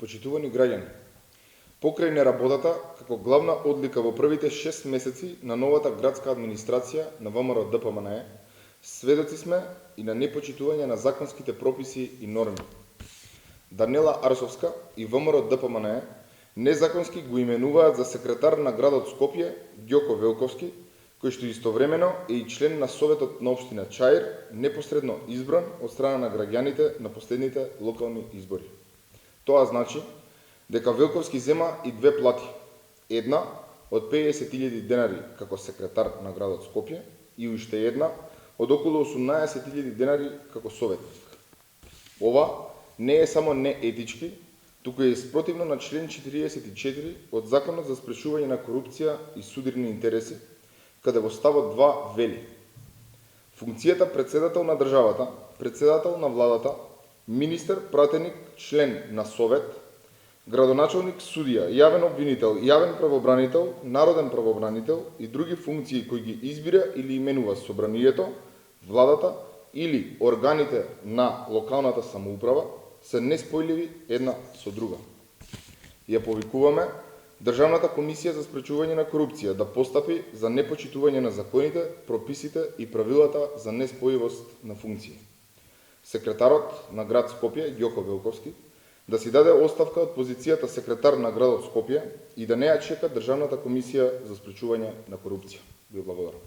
Почитувани граѓани, покрај неработата како главна одлика во првите 6 месеци на новата градска администрација на ВМРО ДПМНЕ, сведоци сме и на непочитување на законските прописи и норми. Даниела Арсовска и ВМРО ДПМНЕ незаконски го именуваат за секретар на градот Скопје Ѓоко Велковски, кој што истовремено е и член на Советот на општина Чаир, непосредно избран од страна на граѓаните на последните локални избори. Тоа значи дека Велковски зема и две плати. Една од 50.000 денари како секретар на градот Скопје и уште една од околу 18.000 денари како советник. Ова не е само неетички, туку е спротивно на член 44 од Законот за спречување на корупција и судирни интереси, каде во ставот 2 вели: функцијата председател на државата, председател на владата, министер, пратеник, член на совет, градоначалник, судија, јавен обвинител, јавен правобранител, народен правобранител и други функции кои ги избира или именува собранието, владата или органите на локалната самоуправа се неспојливи една со друга. Ја повикуваме Државната комисија за спречување на корупција да постапи за непочитување на законите, прописите и правилата за неспојивост на функции. Секретарот на град Скопје Ѓоко Велковски да си даде оставка од позицијата секретар на градот Скопје и да не ја чека Државната комисија за спречување на корупција. Ви благодарам.